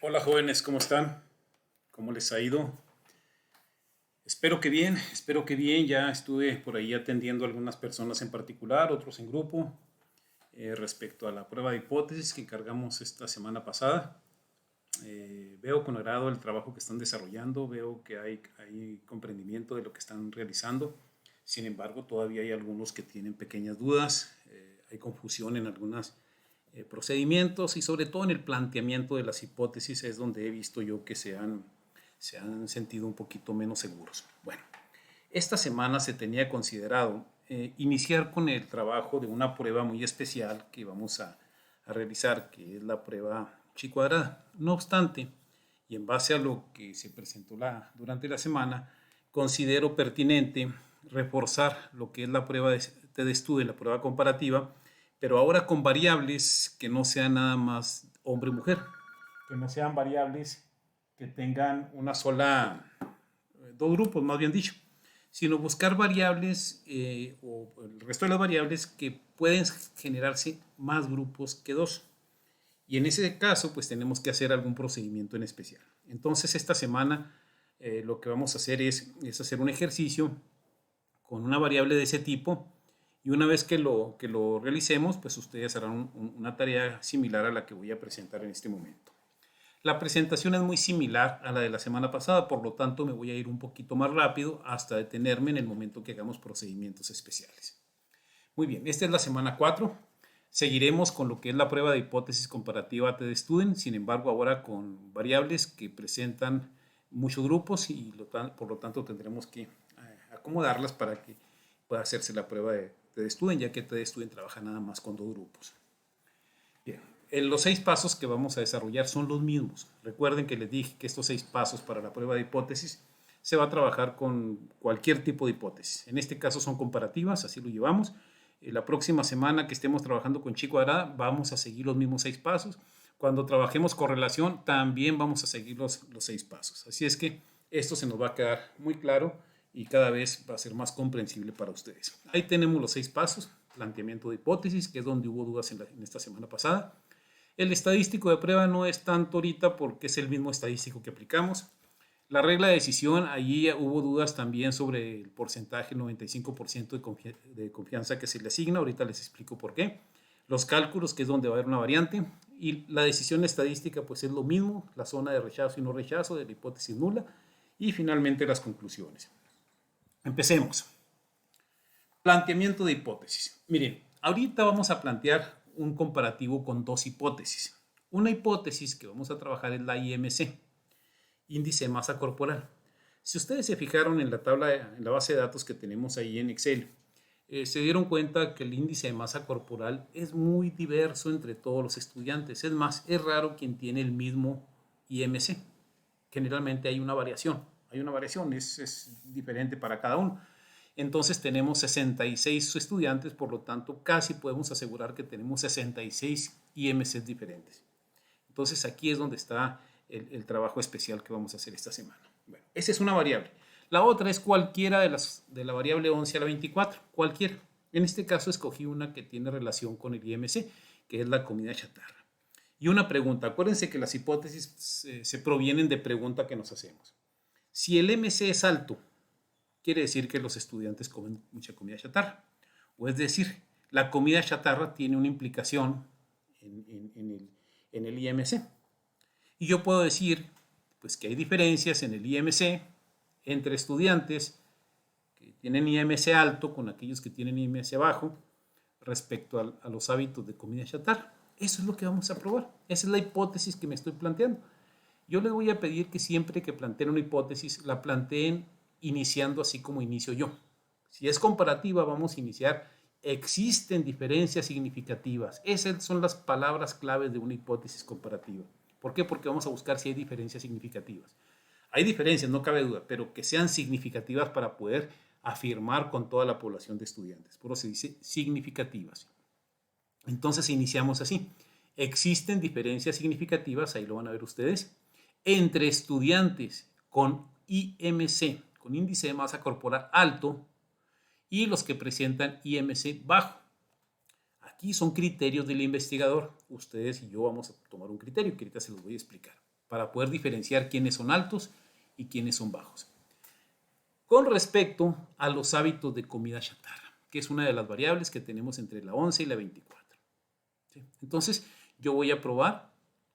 Hola jóvenes, ¿cómo están? ¿Cómo les ha ido? Espero que bien. Ya estuve por ahí atendiendo a algunas personas en particular, otros en grupo, respecto a la prueba de hipótesis que encargamos esta semana pasada. Veo con agrado el trabajo que están desarrollando, veo que hay comprendimiento de lo que están realizando. Sin embargo, todavía hay algunos que tienen pequeñas dudas, hay confusión en algunos procedimientos y sobre todo en el planteamiento de las hipótesis es donde he visto yo que se han sentido un poquito menos seguros. Bueno, esta semana se tenía considerado iniciar con el trabajo de una prueba muy especial que vamos a realizar, que es la prueba chi cuadrada. No obstante, y en base a lo que se presentó durante la semana, considero pertinente reforzar lo que es la prueba de estudio, la prueba comparativa, pero ahora con variables que no sean nada más hombre-mujer, que no sean variables que tengan una sola, dos grupos más bien dicho, sino buscar variables o el resto de las variables que pueden generarse más grupos que dos. Y en ese caso, pues tenemos que hacer algún procedimiento en especial. Entonces, esta semana lo que vamos a hacer es hacer un ejercicio con una variable de ese tipo y una vez que lo realicemos, pues ustedes harán una tarea similar a la que voy a presentar en este momento. La presentación es muy similar a la de la semana pasada, por lo tanto me voy a ir un poquito más rápido hasta detenerme en el momento que hagamos procedimientos especiales. Muy bien, esta es la semana 4. Seguiremos con lo que es la prueba de hipótesis comparativa TD-Student, sin embargo ahora con variables que presentan muchos grupos y por lo tanto tendremos que acomodarlas para que pueda hacerse la prueba de TD-Student, ya que TD-Student trabaja nada más con dos grupos. Bien, los 6 pasos que vamos a desarrollar son los mismos. Recuerden que les dije que estos 6 pasos para la prueba de hipótesis se va a trabajar con cualquier tipo de hipótesis. En este caso son comparativas, así lo llevamos. La próxima semana que estemos trabajando con chi cuadrada vamos a seguir los mismos 6 pasos. Cuando trabajemos correlación también vamos a seguir los 6 pasos. Así es que esto se nos va a quedar muy claro y cada vez va a ser más comprensible para ustedes. Ahí tenemos los 6 pasos. Planteamiento de hipótesis, que es donde hubo dudas en esta semana pasada. El estadístico de prueba no es tanto ahorita porque es el mismo estadístico que aplicamos. La regla de decisión, allí hubo dudas también sobre el porcentaje, el 95% de confianza que se le asigna. Ahorita les explico por qué. Los cálculos, que es donde va a haber una variante. Y la decisión estadística, pues es lo mismo, la zona de rechazo y no rechazo de la hipótesis nula. Y finalmente las conclusiones. Empecemos. Planteamiento de hipótesis. Miren, ahorita vamos a plantear un comparativo con dos hipótesis. Una hipótesis que vamos a trabajar es la IMC, índice de masa corporal. Si ustedes se fijaron en la tabla, en la base de datos que tenemos ahí en Excel, se dieron cuenta que el índice de masa corporal es muy diverso entre todos los estudiantes. Es más, es raro quien tiene el mismo IMC. Generalmente hay una variación, es diferente para cada uno. Entonces tenemos 66 estudiantes, por lo tanto casi podemos asegurar que tenemos 66 IMCs diferentes. Entonces aquí es donde está el trabajo especial que vamos a hacer esta semana. Bueno, esa es una variable. La otra es cualquiera de la variable 11 a la 24, cualquiera. En este caso escogí una que tiene relación con el IMC, que es la comida chatarra. Y una pregunta, acuérdense que las hipótesis se provienen de pregunta que nos hacemos. Si el MC es alto, quiere decir que los estudiantes comen mucha comida chatarra. O es decir, la comida chatarra tiene una implicación en el IMC. Y yo puedo decir pues, que hay diferencias en el IMC entre estudiantes que tienen IMC alto con aquellos que tienen IMC bajo respecto a los hábitos de comida chatarra. Eso es lo que vamos a probar. Esa es la hipótesis que me estoy planteando. Yo les voy a pedir que siempre que planteen una hipótesis, la planteen iniciando así como inicio yo. Si es comparativa, vamos a iniciar. Existen diferencias significativas. Esas son las palabras claves de una hipótesis comparativa. ¿Por qué? Porque vamos a buscar si hay diferencias significativas. Hay diferencias, no cabe duda, pero que sean significativas para poder afirmar con toda la población de estudiantes. Por eso se dice significativas. Entonces iniciamos así. Existen diferencias significativas, ahí lo van a ver ustedes, entre estudiantes con IMC, con índice de masa corporal alto, y los que presentan IMC bajo. Aquí son criterios del investigador. Ustedes y yo vamos a tomar un criterio que ahorita se los voy a explicar. para poder diferenciar quiénes son altos y quiénes son bajos. Con respecto a los hábitos de comida chatarra, que es una de las variables que tenemos entre la 11 y la 24. ¿Sí? Entonces, yo voy a probar,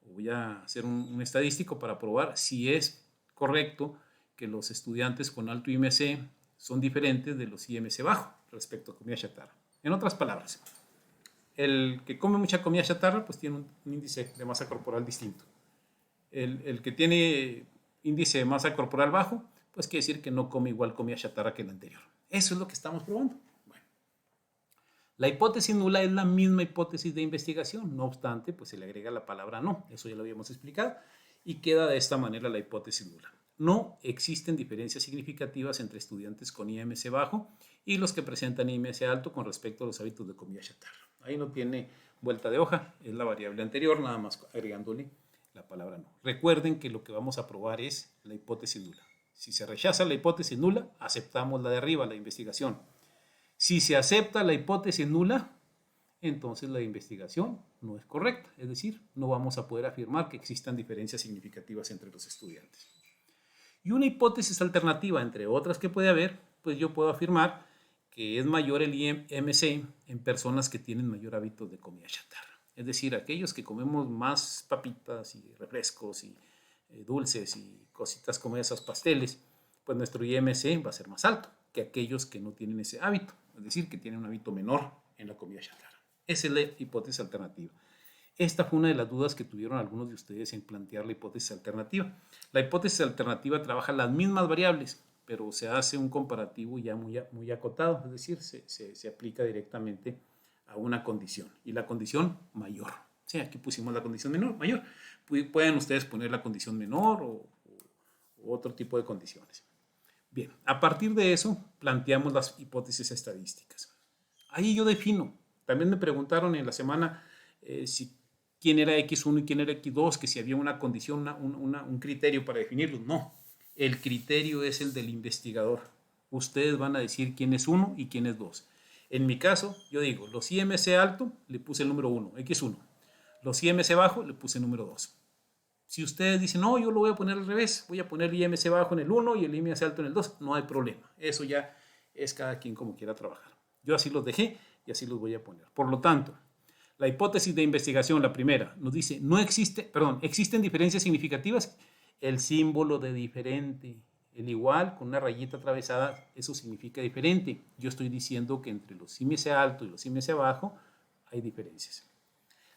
voy a hacer un estadístico para probar si es correcto que los estudiantes con alto IMC son diferentes de los IMC bajo respecto a comida chatarra. En otras palabras, el que come mucha comida chatarra pues tiene un índice de masa corporal distinto. El que tiene índice de masa corporal bajo, pues quiere decir que no come igual comida chatarra que el anterior. Eso es lo que estamos probando. Bueno, la hipótesis nula es la misma hipótesis de investigación, no obstante, pues se le agrega la palabra no, eso ya lo habíamos explicado, y queda de esta manera la hipótesis nula. No existen diferencias significativas entre estudiantes con IMC bajo y los que presentan IMC alto con respecto a los hábitos de comida chatarra. Ahí no tiene vuelta de hoja, es la variable anterior, nada más agregándole la palabra no. Recuerden que lo que vamos a probar es la hipótesis nula. Si se rechaza la hipótesis nula, aceptamos la de arriba, la investigación. Si se acepta la hipótesis nula, entonces la investigación no es correcta, es decir, no vamos a poder afirmar que existan diferencias significativas entre los estudiantes. Y una hipótesis alternativa, entre otras que puede haber, pues yo puedo afirmar que es mayor el IMC en personas que tienen mayor hábito de comida chatarra. Es decir, aquellos que comemos más papitas y refrescos y dulces y cositas como esas, pasteles, pues nuestro IMC va a ser más alto que aquellos que no tienen ese hábito. Es decir, que tienen un hábito menor en la comida chatarra. Esa es la hipótesis alternativa. Esta fue una de las dudas que tuvieron algunos de ustedes en plantear la hipótesis alternativa. La hipótesis alternativa trabaja las mismas variables, pero se hace un comparativo ya muy acotado, es decir, se aplica directamente a una condición, y la condición mayor. Sí, aquí pusimos la condición mayor. Pueden ustedes poner la condición menor o otro tipo de condiciones. Bien, a partir de eso planteamos las hipótesis estadísticas. Ahí yo defino. También me preguntaron en la semana quién era X1 y quién era X2, que si había una condición, un criterio para definirlos. No, el criterio es el del investigador. Ustedes van a decir quién es 1 y quién es 2. En mi caso, yo digo, los IMC alto, le puse el número 1, X1. Los IMC bajo, le puse el número 2. Si ustedes dicen, no, yo lo voy a poner al revés, voy a poner el IMC bajo en el 1 y el IMC alto en el 2, no hay problema. Eso ya es cada quien como quiera trabajar. Yo así los dejé y así los voy a poner. Por lo tanto, la hipótesis de investigación, la primera, nos dice, existen diferencias significativas. El símbolo de diferente, el igual con una rayita atravesada, eso significa diferente. Yo estoy diciendo que entre los IMC alto y los IMC bajo hay diferencias.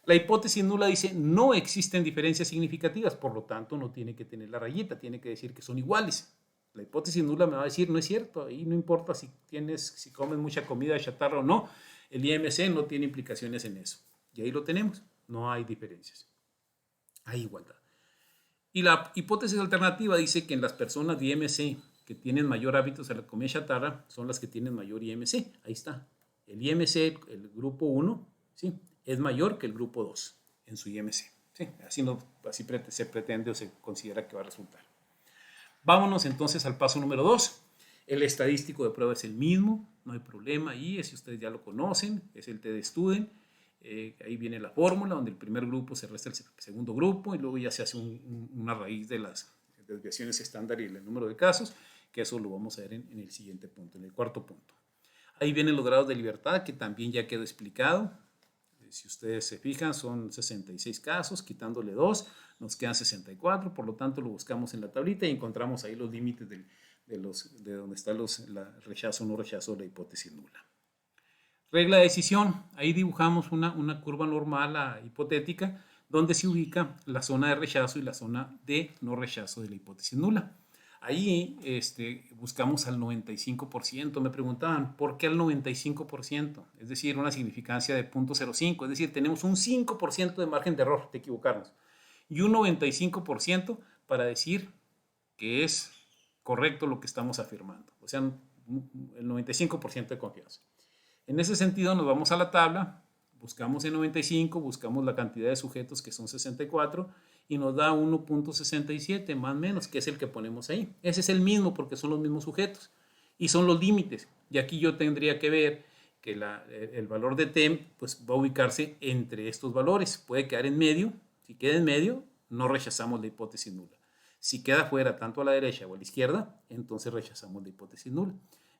La hipótesis nula dice, no existen diferencias significativas, por lo tanto no tiene que tener la rayita, tiene que decir que son iguales. La hipótesis nula me va a decir, no es cierto, ahí no importa si comes mucha comida chatarra o no, el IMC no tiene implicaciones en eso. Y ahí lo tenemos, no hay diferencias, hay igualdad. Y la hipótesis alternativa dice que en las personas de IMC que tienen mayor hábitos a la comida chatarra son las que tienen mayor IMC. Ahí está. El IMC, el grupo 1, ¿sí?, es mayor que el grupo 2 en su IMC. ¿Sí? Así se pretende o se considera que va a resultar. Vámonos entonces al paso número 2. El estadístico de prueba es el mismo, no hay problema ahí, si ustedes ya lo conocen, es el T de Studen. Ahí viene la fórmula donde el primer grupo se resta el segundo grupo y luego ya se hace una raíz de las desviaciones estándar y el número de casos, que eso lo vamos a ver en el siguiente punto, en el cuarto punto. Ahí vienen los grados de libertad, que también ya quedó explicado. Si ustedes se fijan, son 66 casos, quitándole 2, nos quedan 64, por lo tanto lo buscamos en la tablita y encontramos ahí los límites de donde está rechazo o no rechazo de la hipótesis nula. Regla de decisión, ahí dibujamos una curva normal hipotética donde se ubica la zona de rechazo y la zona de no rechazo de la hipótesis nula. Ahí buscamos al 95%. Me preguntaban, ¿por qué al 95%? Es decir, una significancia de 0.05. Es decir, tenemos un 5% de margen de error de equivocarnos. Y un 95% para decir que es correcto lo que estamos afirmando. O sea, el 95% de confianza. En ese sentido, nos vamos a la tabla, buscamos el 95, buscamos la cantidad de sujetos que son 64 y nos da 1.67 más o menos, que es el que ponemos ahí. Ese es el mismo porque son los mismos sujetos y son los límites. Y aquí yo tendría que ver que el valor de T pues, va a ubicarse entre estos valores. Puede quedar en medio. Si queda en medio, no rechazamos la hipótesis nula. Si queda fuera tanto a la derecha o a la izquierda, entonces rechazamos la hipótesis nula.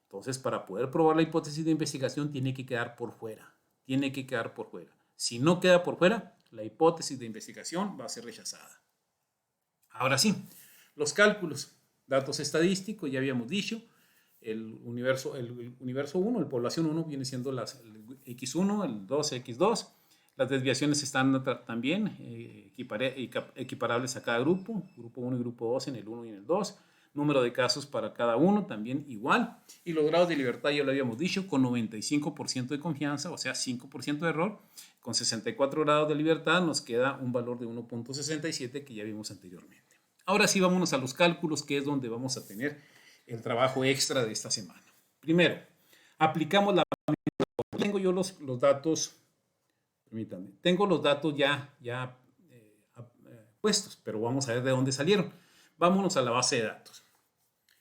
Entonces, para poder probar la hipótesis de investigación, tiene que quedar por fuera. Tiene que quedar por fuera. Si no queda por fuera, la hipótesis de investigación va a ser rechazada. Ahora sí, los cálculos, datos estadísticos, ya habíamos dicho, el universo 1, el población 1 viene siendo el X1, el 2, X2. Las desviaciones están también equiparables a cada grupo 1 y grupo 2 en el 1 y en el 2. Número de casos para cada uno también igual. Y los grados de libertad ya lo habíamos dicho, con 95% de confianza, o sea, 5% de error. Con 64 grados de libertad nos queda un valor de 1.67 que ya vimos anteriormente. Ahora sí, vámonos a los cálculos, que es donde vamos a tener el trabajo extra de esta semana. Primero, aplicamos la... Tengo yo los datos, permítanme, tengo los datos ya puestos, pero vamos a ver de dónde salieron. Vámonos a la base de datos.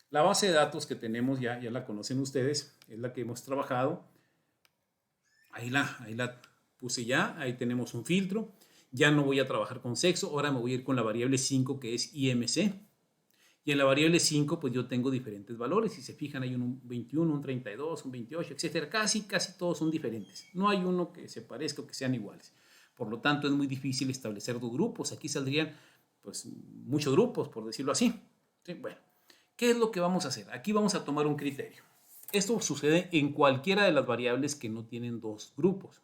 La base de datos que tenemos ya la conocen ustedes, es la que hemos trabajado. Ahí la puse ya, ahí tenemos un filtro. Ya no voy a trabajar con sexo, ahora me voy a ir con la variable 5 que es IMC. Y en la variable 5 pues yo tengo diferentes valores. Si se fijan hay un 21, un 32, un 28, etc. Casi todos son diferentes. No hay uno que se parezca o que sean iguales. Por lo tanto es muy difícil establecer dos grupos. Aquí saldrían pues muchos grupos, por decirlo así. ¿Sí? Bueno, ¿qué es lo que vamos a hacer? Aquí vamos a tomar un criterio. Esto sucede en cualquiera de las variables que no tienen dos grupos.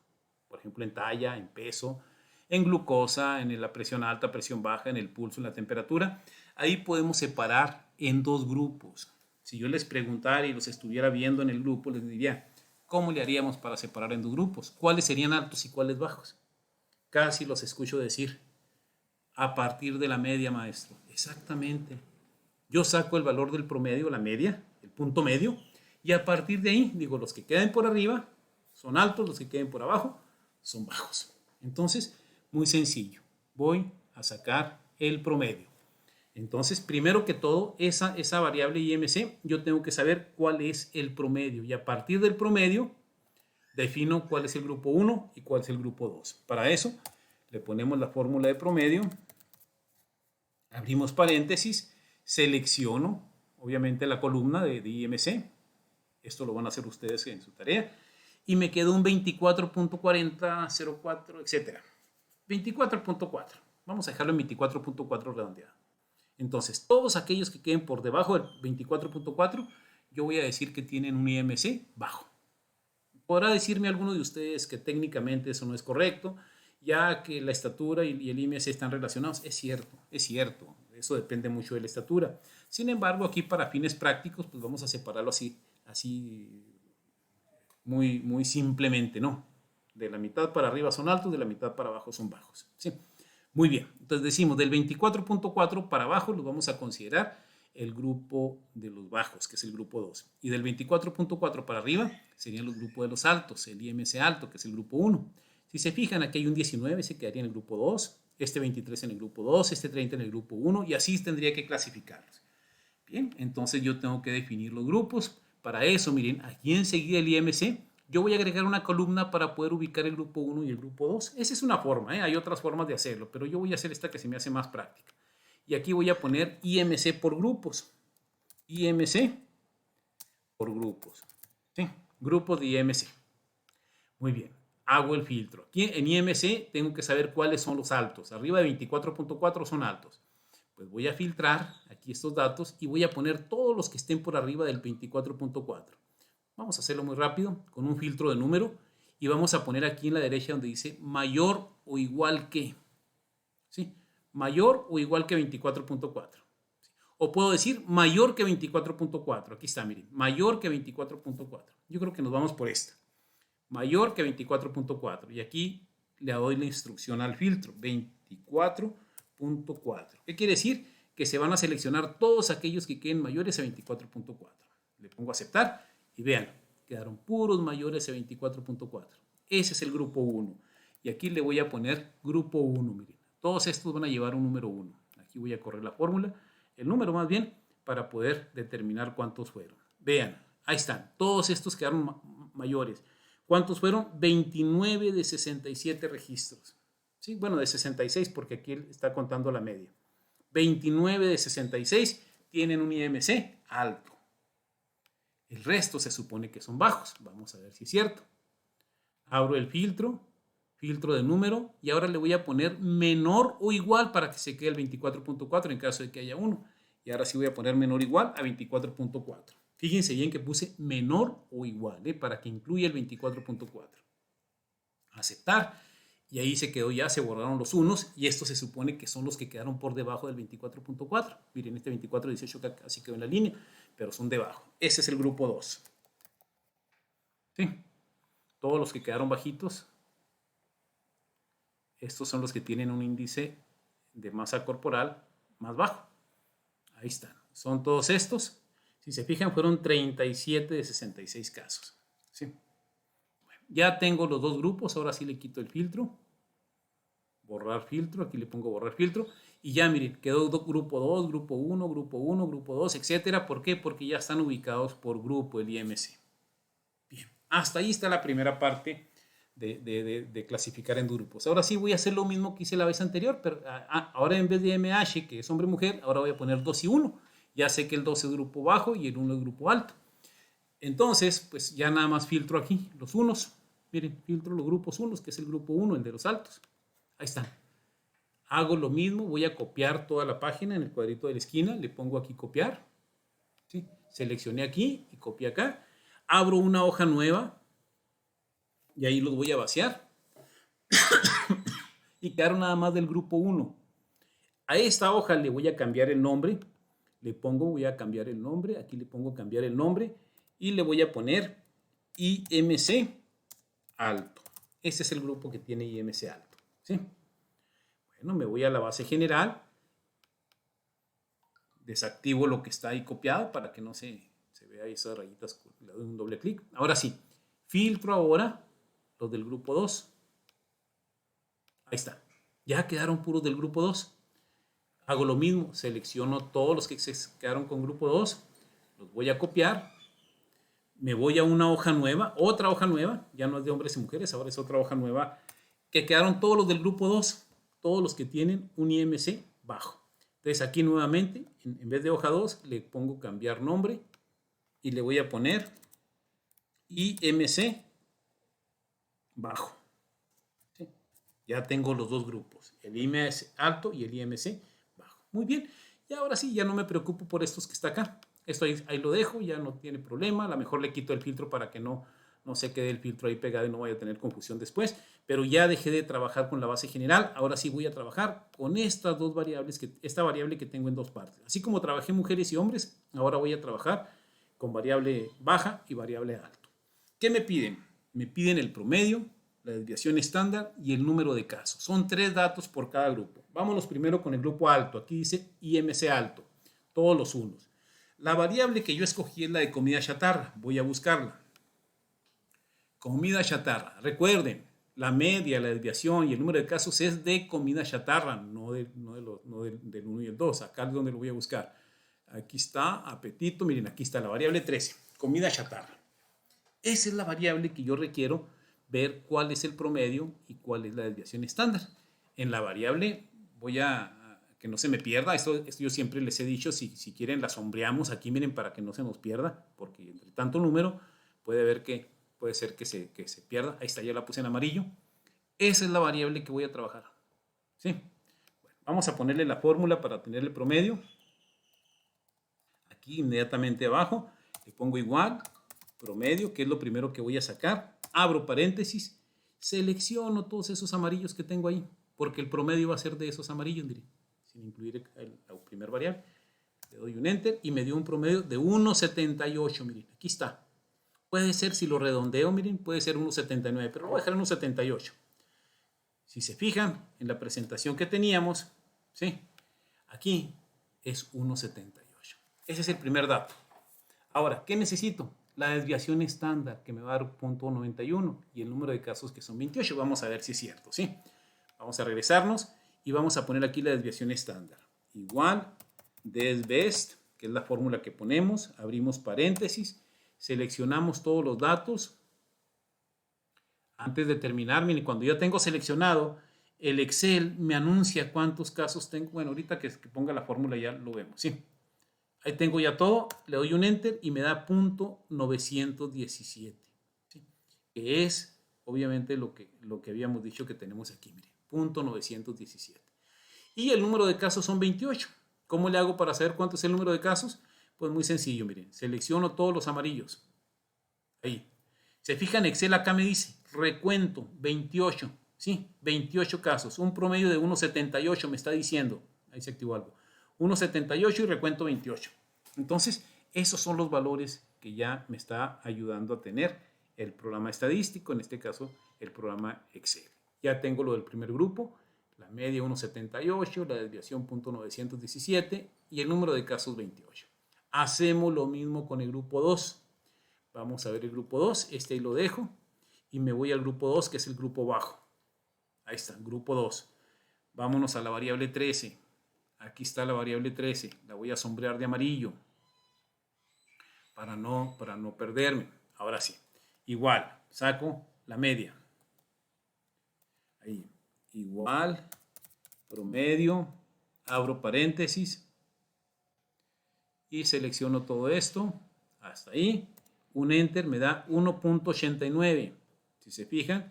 Por ejemplo, en talla, en peso, en glucosa, en la presión alta, presión baja, en el pulso, en la temperatura. Ahí podemos separar en dos grupos. Si yo les preguntara y los estuviera viendo en el grupo, les diría, ¿cómo le haríamos para separar en dos grupos? ¿Cuáles serían altos y cuáles bajos? Casi los escucho decir, a partir de la media, maestro. Exactamente. Yo saco el valor del promedio, la media, el punto medio, y a partir de ahí, digo, los que queden por arriba son altos, los que queden por abajo son bajos. Entonces, muy sencillo. Voy a sacar el promedio. Entonces, primero que todo, esa variable IMC, yo tengo que saber cuál es el promedio. Y a partir del promedio, defino cuál es el grupo 1 y cuál es el grupo 2. Para eso, le ponemos la fórmula de promedio. Abrimos paréntesis. Selecciono, obviamente, la columna de IMC. Esto lo van a hacer ustedes en su tarea. Y me quedó un 24.4004, etc. 24.4. Vamos a dejarlo en 24.4 redondeado. Entonces, todos aquellos que queden por debajo del 24.4, yo voy a decir que tienen un IMC bajo. Podrá decirme alguno de ustedes que técnicamente eso no es correcto, ya que la estatura y el IMC están relacionados. Es cierto. Eso depende mucho de la estatura. Sin embargo, aquí para fines prácticos, pues vamos a separarlo así muy simplemente, ¿no? De la mitad para arriba son altos, de la mitad para abajo son bajos. ¿Sí? Muy bien, entonces decimos del 24.4 para abajo los vamos a considerar el grupo de los bajos, que es el grupo 2. Y del 24.4 para arriba serían los grupos de los altos, el IMC alto, que es el grupo 1. Si se fijan, aquí hay un 19, se quedaría en el grupo 2, este 23 en el grupo 2, este 30 en el grupo 1, y así tendría que clasificarlos. Bien, entonces yo tengo que definir los grupos. Para eso, miren, aquí enseguida el IMC, yo voy a agregar una columna para poder ubicar el grupo 1 y el grupo 2. Esa es una forma, hay otras formas de hacerlo, pero yo voy a hacer esta que se me hace más práctica. Y aquí voy a poner IMC por grupos. IMC por grupos. ¿Sí? Grupos de IMC. Muy bien, hago el filtro. Aquí en IMC tengo que saber cuáles son los altos. Arriba de 24.4 son altos. Pues voy a filtrar aquí estos datos y voy a poner todos los que estén por arriba del 24.4. Vamos a hacerlo muy rápido con un filtro de número y vamos a poner aquí en la derecha donde dice mayor o igual que. ¿Sí? Mayor o igual que 24.4. O puedo decir mayor que 24.4. Aquí está, miren. Mayor que 24.4. Yo creo que nos vamos por esta. Mayor que 24.4. Y aquí le doy la instrucción al filtro. 24.4. ¿Qué quiere decir? Que se van a seleccionar todos aquellos que queden mayores a 24.4. Le pongo aceptar y vean, quedaron puros mayores a 24.4. Ese es el grupo 1. Y aquí le voy a poner grupo 1, miren. Todos estos van a llevar un número 1. Aquí voy a correr la fórmula, el número más bien, para poder determinar cuántos fueron. Vean, ahí están. Todos estos quedaron mayores. ¿Cuántos fueron? 29 de 67 registros. ¿sí? Bueno, de 66 porque aquí está contando la media. 29 de 66 tienen un IMC alto. El resto se supone que son bajos. Vamos a ver si es cierto. Abro el filtro de número, y ahora le voy a poner menor o igual para que se quede el 24.4 en caso de que haya uno. Y ahora sí voy a poner menor o igual a 24.4. Fíjense bien que puse menor o igual, para que incluya el 24.4. Aceptar. Y ahí se quedó ya, se borraron los unos, y estos se supone que son los que quedaron por debajo del 24.4. Miren, este 24.18 casi quedó en la línea, pero son debajo. Ese es el grupo 2. ¿Sí? Todos los que quedaron bajitos, estos son los que tienen un índice de masa corporal más bajo. Ahí están. Son todos estos. Si se fijan, fueron 37 de 66 casos. ¿Sí? Bueno, ya tengo los dos grupos. Ahora sí le quito el filtro. Borrar filtro. Aquí le pongo borrar filtro. Y ya miren, quedó grupo 2, grupo 1, grupo 1, grupo 2, etcétera. ¿Por qué? Porque ya están ubicados por grupo el IMC. Bien. Hasta ahí está la primera parte de clasificar en grupos. Ahora sí voy a hacer lo mismo que hice la vez anterior, pero ahora en vez de MH, que es hombre-mujer, ahora voy a poner 2 y 1. Ya sé que el 2 es grupo bajo y el 1 es grupo alto. Entonces, pues ya nada más filtro aquí los unos. Miren, filtro los grupos unos, que es el grupo 1, el de los altos. Ahí están. Hago lo mismo, voy a copiar toda la página en el cuadrito de la esquina, le pongo aquí copiar. ¿Sí? Seleccioné aquí y copié acá. Abro una hoja nueva y ahí los voy a vaciar. Y quedaron nada más del grupo 1. A esta hoja le voy a cambiar el nombre. Le pongo, voy a cambiar el nombre. Aquí le pongo cambiar el nombre. Y le voy a poner IMC alto. Este es el grupo que tiene IMC alto. ¿Sí? Bueno, me voy a la base general. Desactivo lo que está ahí copiado para que no se vea esas rayitas. Le doy un doble clic. Ahora sí, filtro ahora los del grupo 2. Ahí está. Ya quedaron puros del grupo 2. Hago lo mismo. Selecciono todos los que se quedaron con grupo 2. Los voy a copiar. Me voy a una hoja nueva. Otra hoja nueva. Ya no es de hombres y mujeres. Ahora es otra hoja nueva. Que quedaron todos los del grupo 2. Todos los que tienen un IMC bajo. Entonces aquí nuevamente, en vez de hoja 2, le pongo cambiar nombre. Y le voy a poner IMC bajo. Ya tengo los dos grupos, el IMC alto y el IMC bajo. Muy bien, y ahora sí, ya no me preocupo por estos que está acá. Esto ahí lo dejo, ya no tiene problema. A lo mejor le quito el filtro para que no se quede el filtro ahí pegado y no vaya a tener confusión después. Pero ya dejé de trabajar con la base general. Ahora sí voy a trabajar con estas dos variables, esta variable que tengo en dos partes. Así como trabajé mujeres y hombres, ahora voy a trabajar con variable baja y variable alto. ¿Qué me piden? Me piden el promedio, la desviación estándar y el número de casos. Son 3 datos por cada grupo. Vámonos primero con el grupo alto. Aquí dice IMC alto, todos los unos. La variable que yo escogí es la de comida chatarra. Voy a buscarla. Comida chatarra. Recuerden, la media, la desviación y el número de casos es de comida chatarra, no del 1 y el 2. Acá es donde lo voy a buscar. Aquí está, apetito. Miren, aquí está la variable 13, comida chatarra. Esa es la variable que yo requiero ver cuál es el promedio y cuál es la desviación estándar. En la variable voy a que no se me pierda. Esto yo siempre les he dicho, si quieren la sombreamos aquí, miren, para que no se nos pierda, porque entre tanto número puede ser que se pierda. Ahí está, ya la puse en amarillo. Esa es la variable que voy a trabajar. ¿Sí? Bueno, vamos a ponerle la fórmula para tener el promedio. Aquí inmediatamente abajo le pongo igual, promedio, que es lo primero que voy a sacar. Abro paréntesis, selecciono todos esos amarillos que tengo ahí, porque el promedio va a ser de esos amarillos, miren, sin incluir la primer variable. Le doy un enter y me dio un promedio de 1.78, miren, aquí está. Puede ser, si lo redondeo, miren, puede ser 1.79, pero lo voy a dejar en 1.78. Si se fijan en la presentación que teníamos, ¿sí? Aquí es 1.78. Ese es el primer dato. Ahora, ¿qué necesito? La desviación estándar, que me va a dar 0.91, y el número de casos, que son 28. Vamos a ver si es cierto, ¿sí? Vamos a regresarnos y vamos a poner aquí la desviación estándar. Igual, desbest, que es la fórmula que ponemos, abrimos paréntesis, seleccionamos todos los datos. Antes de terminar, miren, cuando ya tengo seleccionado el Excel me anuncia cuántos casos tengo. Bueno, ahorita que ponga la fórmula ya lo vemos, ¿sí? Ahí tengo ya todo, le doy un Enter y me da .917, ¿sí? Que es obviamente lo que habíamos dicho que tenemos aquí, mire, .917. Y el número de casos son 28. ¿Cómo le hago para saber cuánto es el número de casos? Pues muy sencillo, miren, selecciono todos los amarillos. Ahí. Se fijan, Excel acá me dice, recuento, 28, ¿sí? 28 casos, un promedio de 1,78 me está diciendo. Ahí se activó algo. 1,78 y recuento 28. Entonces, esos son los valores que ya me está ayudando a tener el programa estadístico, en este caso, el programa Excel. Ya tengo lo del primer grupo, la media 1,78, la desviación .917 y el número de casos 28. Hacemos lo mismo con el grupo 2. Vamos a ver el grupo 2, este ahí lo dejo y me voy al grupo 2, que es el grupo bajo. Ahí está, grupo 2. Vámonos a la variable 13. Aquí está la variable 13, la voy a sombrear de amarillo para no perderme. Ahora sí, igual, saco la media. Ahí, igual, promedio, abro paréntesis y selecciono todo esto, hasta ahí. Un Enter me da 1.89. Si se fijan,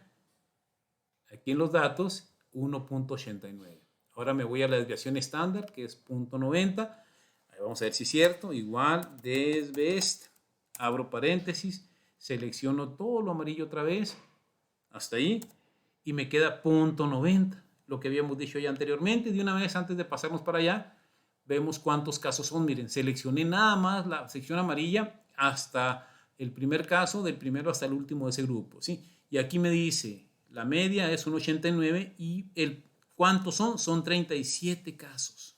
aquí en los datos, 1.89. Ahora me voy a la desviación estándar, que es .90. Ahí vamos a ver si es cierto. Igual, desbest, abro paréntesis, selecciono todo lo amarillo otra vez, hasta ahí, y me queda .90. Lo que habíamos dicho ya anteriormente. De una vez, antes de pasarnos para allá, vemos cuántos casos son. Miren, seleccioné nada más la sección amarilla hasta el primer caso, del primero hasta el último de ese grupo, ¿sí? Y aquí me dice, la media es 1,89 y ¿cuántos son? Son 37 casos.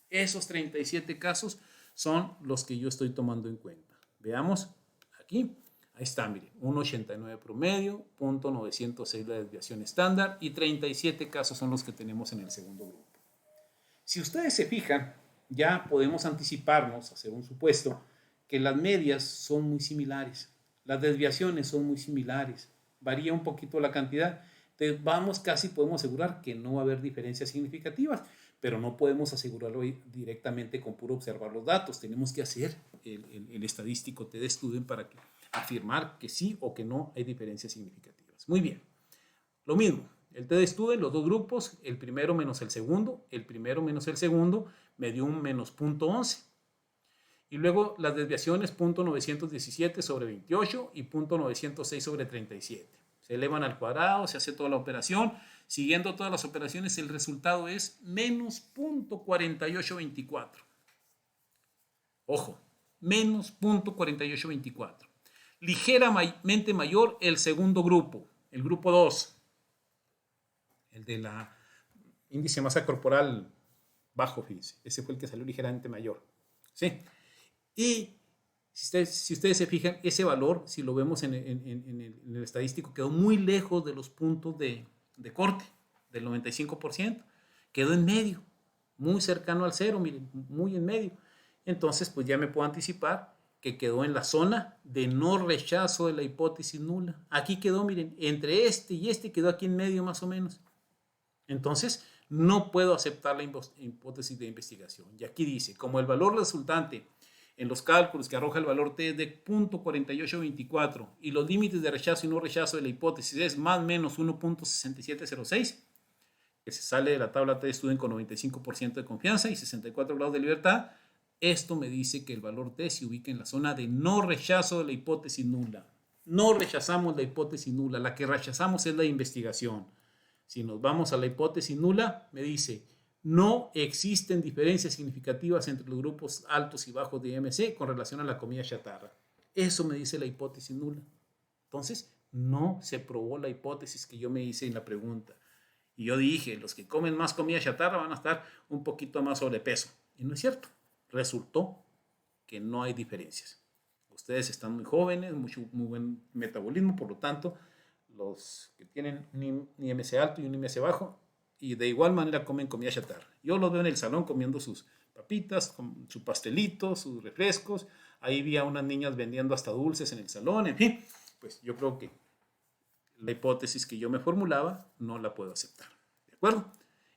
Esos 37 casos son los que yo estoy tomando en cuenta. Veamos aquí. Ahí está, mire, 1,89 promedio, .906 la desviación estándar y 37 casos son los que tenemos en el segundo grupo. Si ustedes se fijan, ya podemos anticiparnos, hacer un supuesto, que las medias son muy similares, las desviaciones son muy similares, varía un poquito la cantidad. Entonces casi podemos asegurar que no va a haber diferencias significativas, pero no podemos asegurarlo directamente con puro observar los datos. Tenemos que hacer el estadístico TDStudent para afirmar que sí o que no hay diferencias significativas. Muy bien, lo mismo. El TDStudent, los dos grupos, el primero menos el segundo me dio un menos .11. Y luego las desviaciones .917 sobre 28 y .906 sobre 37. Se elevan al cuadrado, se hace toda la operación. Siguiendo todas las operaciones, el resultado es menos .4824. Ojo, menos .4824. Ligeramente mayor el segundo grupo, el grupo 2. El de la índice de masa corporal bajo, fíjense. Ese fue el que salió ligeramente mayor. ¿Sí? Y si ustedes se fijan, ese valor, si lo vemos en el estadístico, quedó muy lejos de los puntos de corte, del 95%. Quedó en medio, muy cercano al cero, miren, muy en medio. Entonces, pues ya me puedo anticipar que quedó en la zona de no rechazo de la hipótesis nula. Aquí quedó, miren, entre este y este quedó aquí en medio más o menos. Entonces, no puedo aceptar la hipótesis de investigación. Y aquí dice, como el valor resultante en los cálculos que arroja el valor T es de .4824 y los límites de rechazo y no rechazo de la hipótesis es más o menos 1.6706, que se sale de la tabla TDStudent con 95% de confianza y 64 grados de libertad, esto me dice que el valor T se ubica en la zona de no rechazo de la hipótesis nula. No rechazamos la hipótesis nula, la que rechazamos es la investigación. Si nos vamos a la hipótesis nula, me dice, no existen diferencias significativas entre los grupos altos y bajos de IMC con relación a la comida chatarra. Eso me dice la hipótesis nula. Entonces, no se probó la hipótesis que yo me hice en la pregunta. Y yo dije, los que comen más comida chatarra van a estar un poquito más sobrepeso. Y no es cierto. Resultó que no hay diferencias. Ustedes están muy jóvenes, muy buen metabolismo, por lo tanto, los que tienen un IMC alto y un IMC bajo, y de igual manera comen comida chatarra. Yo los veo en el salón comiendo sus papitas, su pastelito, sus refrescos. Ahí vi a unas niñas vendiendo hasta dulces en el salón. En fin, pues yo creo que la hipótesis que yo me formulaba no la puedo aceptar. ¿De acuerdo? acuerdo?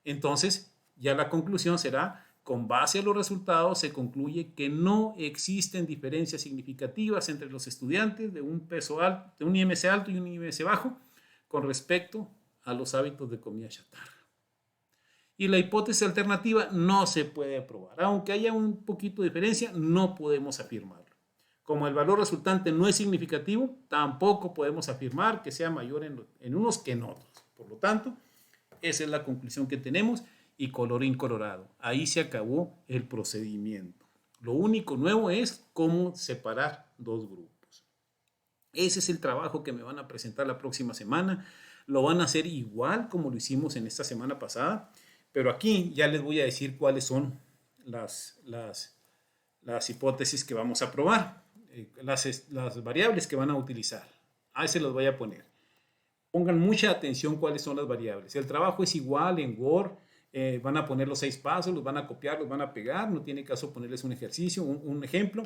Entonces, ya la conclusión será, con base a los resultados, se concluye que no existen diferencias significativas entre los estudiantes de un peso alto, de un IMC alto y un IMC bajo con respecto a los hábitos de comida chatarra. Y la hipótesis alternativa no se puede aprobar. Aunque haya un poquito de diferencia, no podemos afirmarlo. Como el valor resultante no es significativo, tampoco podemos afirmar que sea mayor en unos que en otros. Por lo tanto, esa es la conclusión que tenemos y colorín colorado. Ahí se acabó el procedimiento. Lo único nuevo es cómo separar dos grupos. Ese es el trabajo que me van a presentar la próxima semana. Lo van a hacer igual como lo hicimos en esta semana pasada, pero aquí ya les voy a decir cuáles son las hipótesis que vamos a probar, las variables que van a utilizar. Ahí se los voy a poner. Pongan mucha atención cuáles son las variables. El trabajo es igual en Word. Van a poner los 6 pasos, los van a copiar, los van a pegar. No tiene caso ponerles un ejercicio, un ejemplo.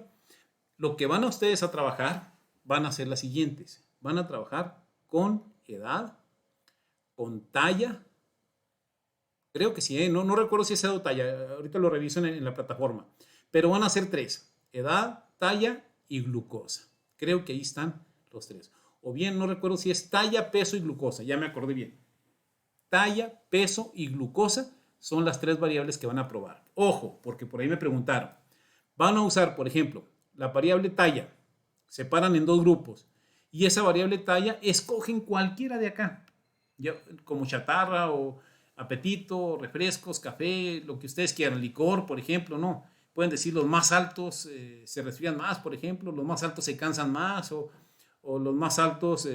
Lo que van a ustedes a trabajar van a ser las siguientes. Van a trabajar con edad, con talla. Creo que sí, no recuerdo si es edad o talla. Ahorita lo reviso en la plataforma. Pero van a ser 3. Edad, talla y glucosa. Creo que ahí están los 3. O bien, no recuerdo si es talla, peso y glucosa. Ya me acordé bien. Talla, peso y glucosa son las 3 variables que van a probar. Ojo, porque por ahí me preguntaron. Van a usar, por ejemplo, la variable talla. Separan en 2 grupos. Y esa variable talla, escogen cualquiera de acá. Como chatarra o apetito, refrescos, café, lo que ustedes quieran. Licor, por ejemplo, no. Pueden decir los más altos se resfrían más, por ejemplo. Los más altos se cansan más. O los más altos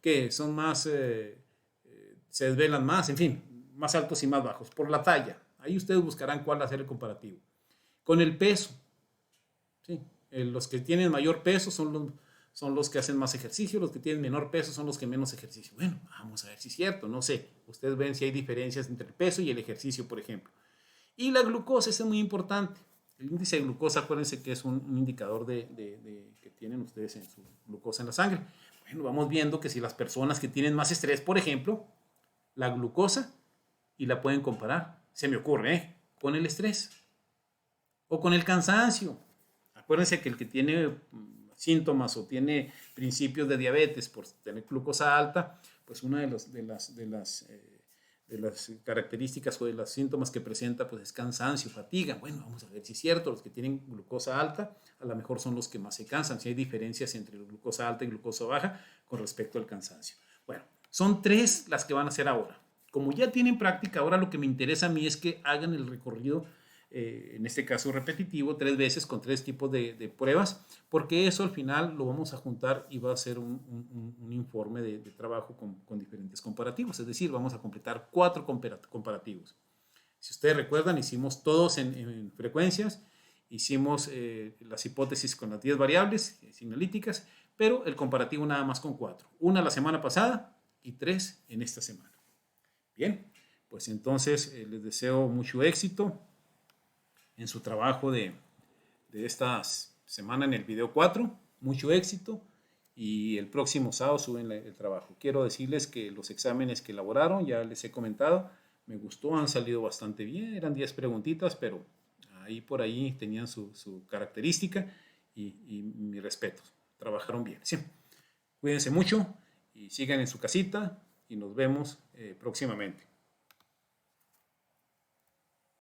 que son más, se desvelan más, en fin, más altos y más bajos, por la talla. Ahí ustedes buscarán cuál hacer el comparativo. Con el peso, ¿sí? Los que tienen mayor peso son los que hacen más ejercicio, los que tienen menor peso son los que menos ejercicio. Bueno, vamos a ver si es cierto, no sé. Ustedes ven si hay diferencias entre el peso y el ejercicio, por ejemplo. Y la glucosa, es muy importante. El índice de glucosa, acuérdense que es un indicador que tienen ustedes en su glucosa en la sangre. Bueno, vamos viendo que si las personas que tienen más estrés, por ejemplo, la glucosa, y la pueden comparar, se me ocurre, con el estrés o con el cansancio. Acuérdense que el que tiene síntomas o tiene principios de diabetes por tener glucosa alta, pues una de las características o de los síntomas que presenta pues es cansancio, fatiga. Bueno, vamos a ver si es cierto, los que tienen glucosa alta a lo mejor son los que más se cansan, si hay diferencias entre la glucosa alta y glucosa baja con respecto al cansancio. Bueno, son 3 las que van a hacer ahora. Como ya tienen práctica, ahora lo que me interesa a mí es que hagan el recorrido, en este caso repetitivo, 3 veces con 3 tipos de pruebas, porque eso al final lo vamos a juntar y va a ser un informe de trabajo con diferentes comparativos, es decir, vamos a completar 4 comparativos. Si ustedes recuerdan, hicimos todos en frecuencias, hicimos las hipótesis con las 10 variables analíticas, pero el comparativo nada más con 4. Una la semana pasada y 3 en esta semana. Bien, pues entonces les deseo mucho éxito en su trabajo de esta semana en el video 4. Mucho éxito y el próximo sábado suben el trabajo. Quiero decirles que los exámenes que elaboraron, ya les he comentado, me gustó, han salido bastante bien. Eran 10 preguntitas, pero ahí por ahí tenían su característica y mi respeto. Trabajaron bien. Sí. Cuídense mucho y sigan en su casita y nos vemos próximamente.